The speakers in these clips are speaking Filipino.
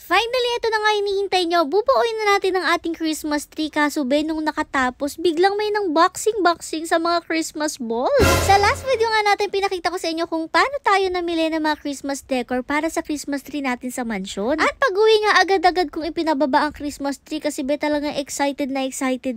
Finally, ito na nga hinihintay nyo. Bubuuin na natin ang ating Christmas tree. Kaso nung nakatapos, biglang may nang boxing sa mga Christmas ball. Sa last video nga natin, pinakita ko sa inyo kung paano tayo namili ng mga Christmas decor para sa Christmas tree natin sa mansyon. At pag-uwi nga, agad-agad kong ipinababa ang Christmas tree kasi talagang excited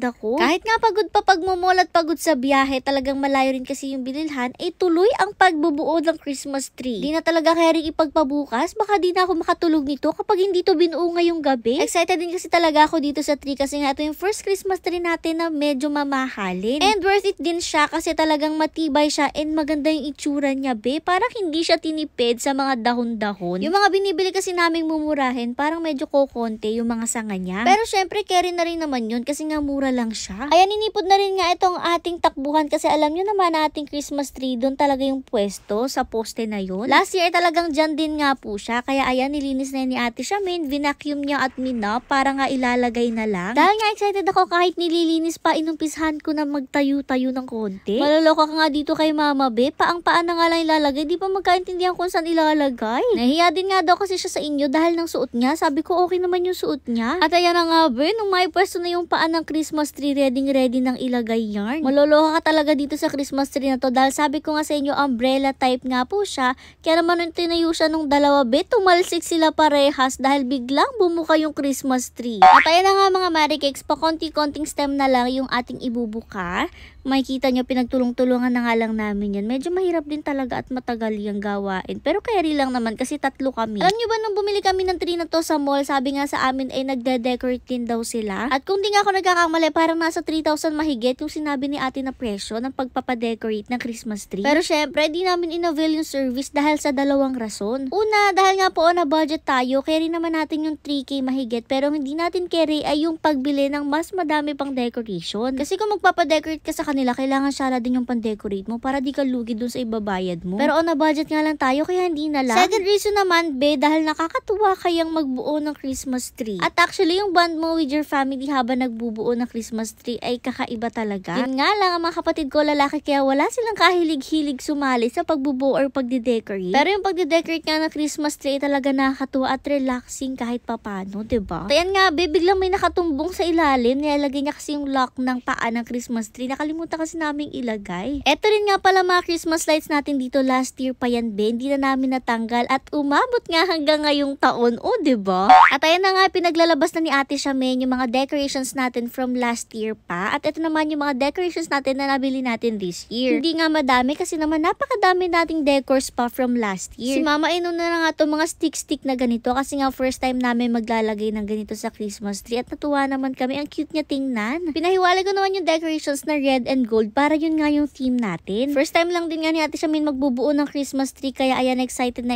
ako. Kahit nga pagod pa pagmumol at pagod sa biyahe, talagang malayo rin kasi yung binilhan, tuloy ang pagbubuo ng Christmas tree. Di na talaga kaya ipagpabukas, baka di na ako makatulog nito kapag hindi to binuo ngayong gabi. Excited din kasi talaga ako dito sa tree kasi nga ito yung first Christmas tree natin na medyo mamahalin. And worth it din siya kasi talagang matibay siya and maganda yung itsura niya, Parang hindi siya tinipid sa mga dahon-dahon. Yung mga binibili kasi naming mumurahin, parang medyo kokonte yung mga sanga niya. Pero syempre, carry na rin naman yun kasi nga mura lang siya. Ayan, inipod na rin nga itong ating takbuhan kasi alam nyo naman na ating Christmas tree, doon talaga yung pwesto sa poste na yun. Last year talagang dyan din nga po siya. Kaya ayan, nilinis na ni Ate Shamin, vinacuum niya at minap para nga ilalagay na lang. Dahil nga excited ako kahit nililinis pa, inumpisahan ko na magtayo-tayo ng konti. Maloloka ka nga dito kay Mama, paang-paan na nga lang ilalagay, di pa magkaintindihan kung saan ilalagay. Nahiya din nga daw kasi siya sa inyo dahil ng suot niya. Sabi ko okay naman yung suot niya. At ayan na nga, nung may pwesto na yung paan ng Christmas tree, ready nang ilagay yarn. Maloloka ka talaga dito sa Christmas tree na to dahil sabi ko nga sa inyo, umbrella type nga po siya. Kaya naman nung tinayo siya nung dalawa, tumalsik sila parehas dahil biglang bumuka yung Christmas tree. At ayan na nga mga Marie Cakes, pa konti-konting stem na lang yung ating ibubuka. Makikita nyo, pinagtulong-tulungan na nga lang namin yan. Medyo mahirap din talaga at matagal yung gawain. Pero carry lang naman kasi tatlo kami. Alam nyo ba nung bumili kami ng tree na to sa mall, sabi nga sa amin nagde-decorate din daw sila. At kung di nga ako nagkakamali, parang nasa 3,000 mahigit yung sinabi ni ate na presyo ng pagpapadecorate ng Christmas tree. Pero syempre, di namin inavail yung service dahil sa dalawang rason. Una, dahil nga po na budget tayo, carry naman natin yung 3K mahigit. Pero hindi natin carry ay yung pagbili ng mas madami pang decoration. Kasi kung magpapadecorate ka sa kanila, kailangan siya din yung pan-decorate mo para di ka lugi dun sa ibabayad mo. Pero on a budget nga lang tayo kaya hindi na lang. Second reason naman, dahil nakakatuwa kayang magbuo ng Christmas tree. At actually, yung bond mo with your family habang nagbubuo ng Christmas tree ay kakaiba talaga. Yun nga lang, ang mga kapatid ko lalaki kaya wala silang kahilig-hilig sumali sa pagbubuo or pagde-decorate. Pero yung pagde-decorate nga ng Christmas tree ay talaga nakakatuwa at relaxing kahit papano, diba? Ayan nga, biglang may nakatumbong sa ilalim. Nilalagay niya kasi yung lock ng paa ng Christmas tree. Nakalimutan kasi naming ilagay. Eto rin nga pala mga Christmas lights natin dito last year pa yan, hindi na namin natanggal at umabot nga hanggang ngayong taon, diba? At ayan na nga, pinaglalabas na ni Ate Shamin yung mga decorations natin from last year pa. At ito naman yung mga decorations natin na nabili natin this year. Hindi nga madami kasi naman napakadami nating decors pa from last year. Si Mama inuna na nga itong mga stick na ganito kasi nga first time namin maglalagay ng ganito sa Christmas tree at natuwa naman kami. Ang cute niya tingnan. Pinahiwalay ko naman yung decorations na red and gold para yun nga yung theme natin. First time lang din nga ni Ate Shamin magbubuo ng Christmas tree kaya ayan, excited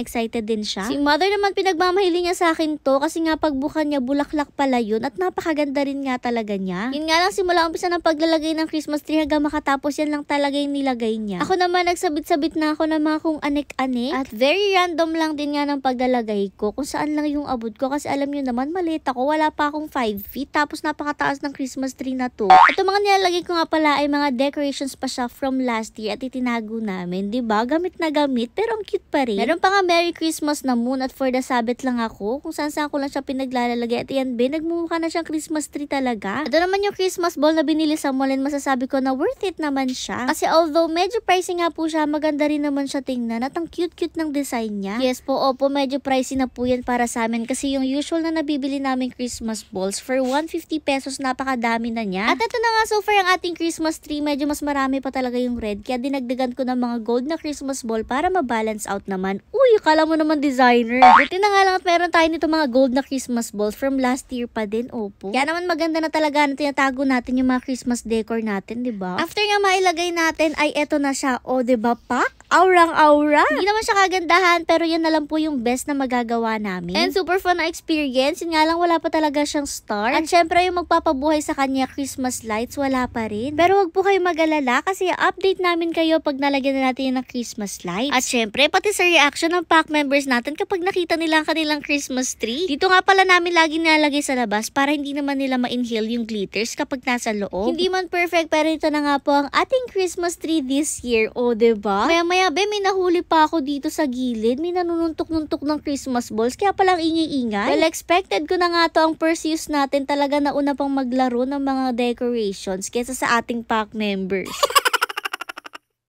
din siya. Si Mother naman pinagmamahiling niya sa akin to kasi nga pagbukan niya bulaklak pala yun at napakaganda rin nga talaga niya. Yun nga lang simula umpisa ng paglalagay ng Christmas tree hanggang makatapos yan lang talaga yung nilagay niya. Ako naman nagsabit-sabit na ako ng mga kung anek-anek at very random lang din nga ng paglalagay ko kung saan lang yung abot ko kasi alam niyo naman maliit ako, wala pa akong 5 feet tapos napakataas ng Christmas tree na to. Ito mga nilalagay ko nga pala ay mga decorations pa siya from last year at itinago namin, diba? Gamit na gamit pero ang cute pa rin. Meron pa nga Merry Christmas na moon at for the sabit lang ako kung saan ko lang siya pinaglalagay at yan nagmumukha na siyang Christmas tree talaga. Ito naman yung Christmas ball na binili sa mall and masasabi ko na worth it naman siya. Kasi although medyo pricey nga po siya, maganda rin naman siya tingnan at ang cute-cute ng design niya. Yes po, opo, medyo pricey na po yan para sa amin kasi yung usual na nabibili namin Christmas balls for 150 pesos, napakadami na niya. At ito na nga, so far ang ating Christmas tree, medyo mas marami pa talaga yung red kaya dinagdagan ko ng mga gold na Christmas ball para ma-balance out naman. Uy, akala mo naman designer. Buti na nga lang at meron tayo nito mga gold na Christmas balls from last year pa din, opo. Kaya naman maganda na talaga na tinatago natin yung mga Christmas decor natin, diba? After nga mailagay natin ay eto na siya, diba pak? Aurang-aura. Hindi naman siya kagandahan pero yan na lang po yung best na magagawa namin. And super fun na experience. Yun nga lang wala pa talaga siyang star. At syempre yung magpapabuhay sa kanya Christmas lights, wala pa rin. Pero wag po kayo mag-alala kasi update namin kayo pag nalagyan na natin yung Christmas lights. At syempre pati sa reaction ng pack members natin kapag nakita nila ang kanilang Christmas tree. Dito nga pala namin lagi nilalagay sa labas para hindi naman nila ma-inhale yung glitters kapag nasa loob. Hindi man perfect pero ito na nga po ang ating Christmas tree this year. Diba? Maya maya-maya, be, may nahuli pa ako dito sa gilid. May nanununtok-nuntok ng Christmas balls. Kaya palang ingay-ingay. Well, expected ko na nga to ang Perseus natin talaga na una pang maglaro ng mga decorations kesa sa ating pack members.